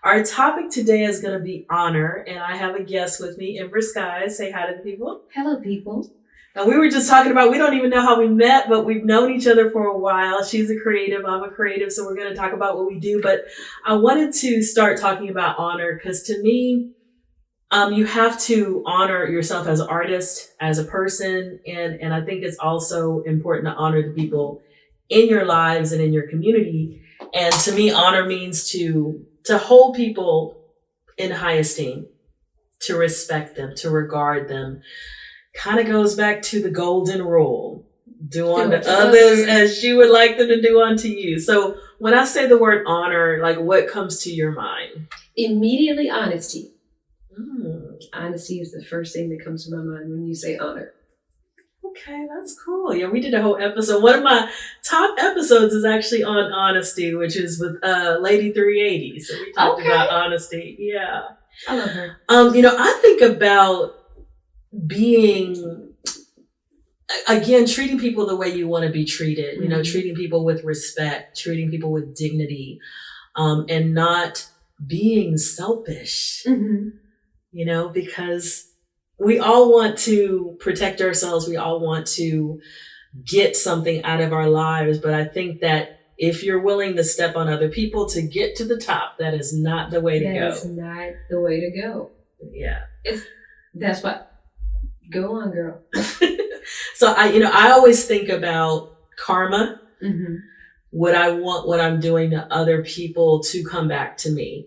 Our topic today is going to be honor, and I have a guest with me, Ember Skeyez. Say hi to the people. Hello, people. And we were just talking about, we don't even know how we met, but we've known each other for a while. She's a creative, I'm a creative, so we're going to talk about what we do. But I wanted to start talking about honor because to me, you have to honor yourself as an artist, as a person, and I think it's also important to honor the people in your lives and in your community. And to me, honor means to hold people in high esteem, to respect them, to regard them. Kind of goes back to the golden rule. Do unto others as you would like them to do unto you. So when I say the word honor, like what comes to your mind? Immediately honesty. Honesty is the first thing that comes to my mind when you say honor. Okay, that's cool. Yeah, we did a whole episode. One of my top episodes is actually on honesty, which is with Lady 380. So we talked about honesty. Yeah. I love her. I think about being, again, treating people the way you want to be treated, treating people with respect, treating people with dignity, and not being selfish, because we all want to protect ourselves. We all want to get something out of our lives. But I think that if you're willing to step on other people to get to the top, that is not the way to go. That is not the way to go. Yeah. That's what. Go on, girl. So I always think about karma, what I want, what I'm doing to other people to come back to me.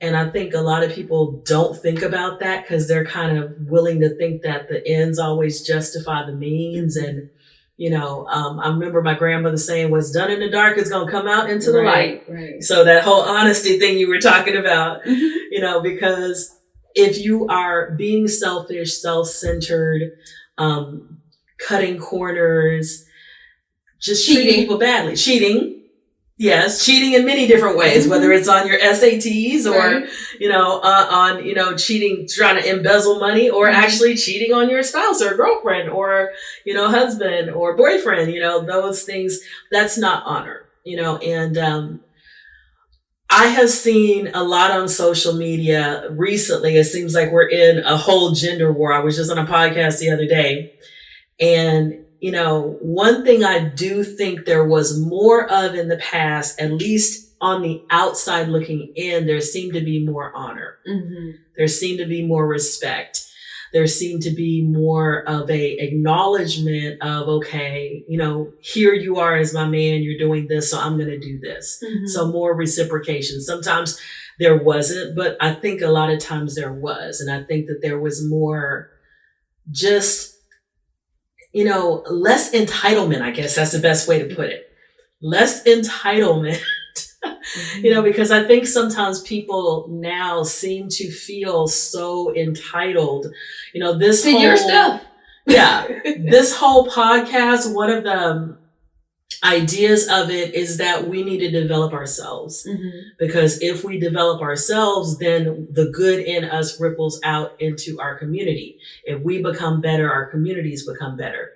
And I think a lot of people don't think about that because they're kind of willing to think that the ends always justify the means. And, I remember my grandmother saying, what's done in the dark is going to come out into the light. Right. So that whole honesty thing you were talking about, because if you are being selfish, self-centered, cutting corners, just treating people badly, cheating. Yes, cheating in many different ways, whether it's on your SATs or, on cheating, trying to embezzle money, or actually cheating on your spouse or girlfriend or, husband or boyfriend, those things, that's not honor, and I have seen a lot on social media recently. It seems like we're in a whole gender war. I was just on a podcast the other day, and one thing I do think there was more of in the past, at least on the outside looking in, there seemed to be more honor. There seemed to be more respect. There seemed to be more of a acknowledgement of, okay, here you are as my man, you're doing this, so I'm going to do this. So more reciprocation. Sometimes there wasn't, but I think a lot of times there was. And I think that there was more just, less entitlement, I guess that's the best way to put it. Less entitlement, because I think sometimes people now seem to feel so entitled, this to whole, your stuff. Yeah. This whole podcast, one of the ideas of it is that we need to develop ourselves, because if we develop ourselves, then the good in us ripples out into our community. If we become better, our communities become better.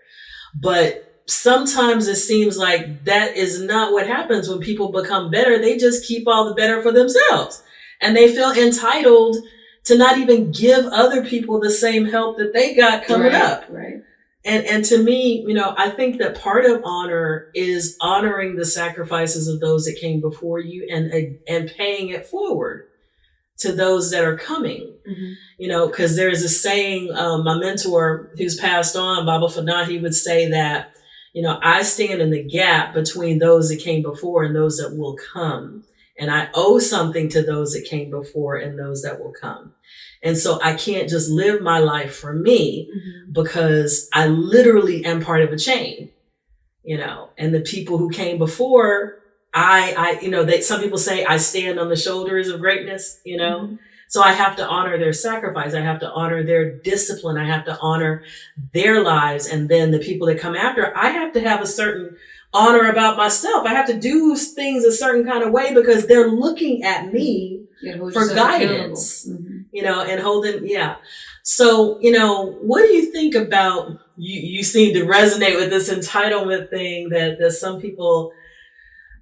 But sometimes it seems like that is not what happens when people become better. They just keep all the better for themselves, and they feel entitled to not even give other people the same help that they got coming up. Right. And to me, I think that part of honor is honoring the sacrifices of those that came before you and paying it forward to those that are coming, because there's a saying, my mentor who's passed on, Baba Fana, he would say that, I stand in the gap between those that came before and those that will come. And I owe something to those that came before and those that will come. And so I can't just live my life for me, because I literally am part of a chain, and the people who came before, some people say I stand on the shoulders of greatness, so I have to honor their sacrifice. I have to honor their discipline. I have to honor their lives. And then the people that come after, I have to have a certain honor about myself. I have to do things a certain kind of way because they're looking at me for guidance, and holding, So, what do you think about, you seem to resonate with this entitlement thing that some people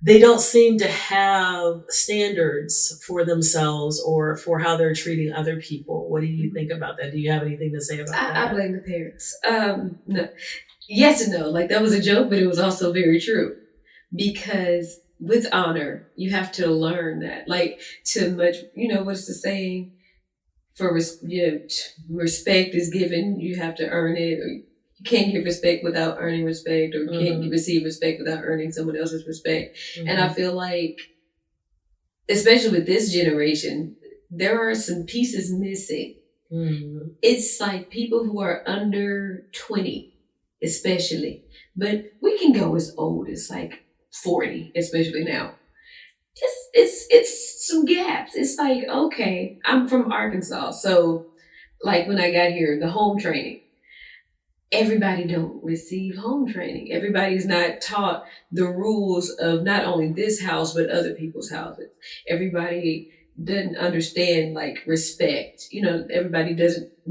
they don't seem to have standards for themselves or for how they're treating other people. What do you think about that? Do you have anything to say about that? I blame the parents. No. Yes and no. Like, that was a joke, but it was also very true. Because with honor, you have to learn that. Like, too much, what's the saying? For respect is given, you have to earn it. Or you can't give respect without earning respect, or you can't receive respect without earning someone else's respect. Mm-hmm. And I feel like, especially with this generation, there are some pieces missing. Mm-hmm. It's like people who are under 20, especially, but we can go as old as like 40, especially now. It's some gaps. It's like, okay, I'm from Arkansas, so like when I got here, the home training, everybody don't receive home training. Everybody's not taught the rules of not only this house, but other people's houses. Everybody doesn't understand like respect. Everybody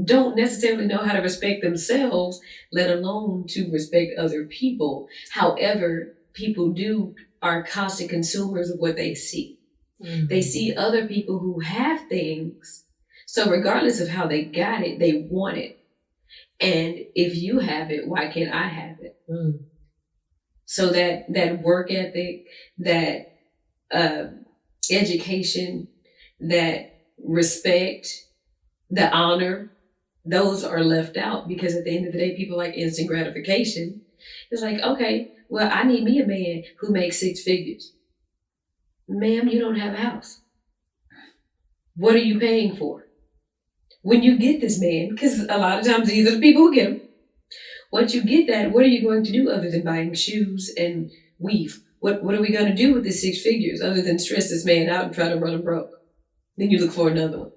don't necessarily know how to respect themselves, let alone to respect other people. However, people are constant consumers of what they see. Mm-hmm. They see other people who have things. So regardless of how they got it, they want it. And if you have it, why can't I have it? Mm. So that work ethic, that education, that respect, the honor, those are left out because at the end of the day, people like instant gratification. It's like, okay, well, I need me a man who makes 6 figures. Ma'am, you don't have a house. What are you paying for? When you get this man, because a lot of times these are the people who get him. Once you get that, what are you going to do other than buying shoes and weave? What are we going to do with the 6 figures other than stress this man out and try to run him broke? Then you look for another one.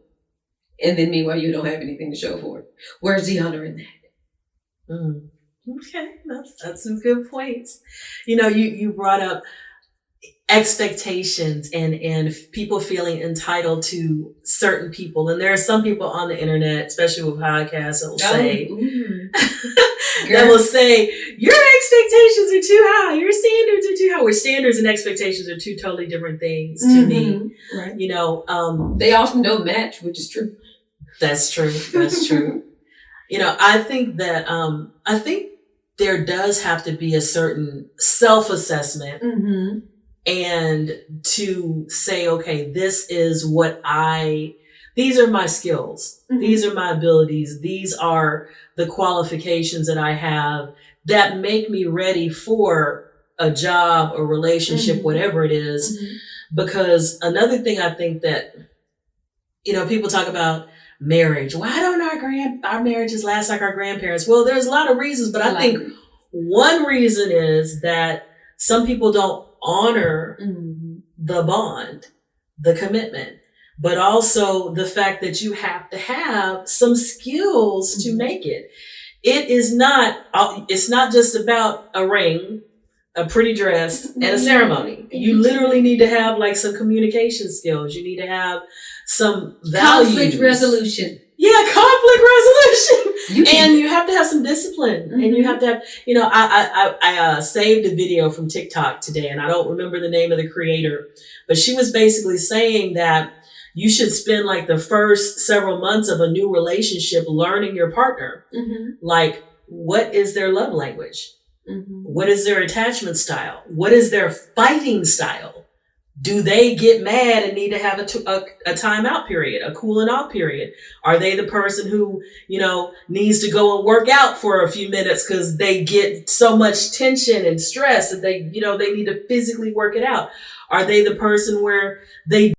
And then meanwhile, you don't have anything to show for it. Where's the honor in that? Mm. Okay, that's some good points. You brought up expectations and people feeling entitled to certain people. And there are some people on the internet, especially with podcasts, that will say, that will say, your expectations are too high. Your standards are too high. Where standards and expectations are two totally different things to me. Right. They often don't match, which is true. That's true. That's true. I think that, there does have to be a certain self-assessment. Mm-hmm. And to say, okay, these are my skills. Mm-hmm. These are my abilities. These are the qualifications that I have that make me ready for a job, a relationship, whatever it is. Mm-hmm. Because another thing I think that, people talk about marriage. Why don't our marriages last like our grandparents? Well, there's a lot of reasons, but I think one reason is that some people don't honor the bond, the commitment, but also the fact that you have to have some skills to make it. It's not just about a ring, a pretty dress, and a ceremony. You literally need to have like some communication skills. You need to have some values. Conflict resolution. Yeah, conflict resolution. And you have to have some discipline. Mm-hmm. And you have to have, I saved a video from TikTok today, and I don't remember the name of the creator, but she was basically saying that you should spend like the first several months of a new relationship learning your partner. Mm-hmm. Like, what is their love language? Mm-hmm. What is their attachment style? What is their fighting style? Do they get mad and need to have a timeout period, a cooling off period? Are they the person who, needs to go and work out for a few minutes because they get so much tension and stress that they need to physically work it out? Are they the person where they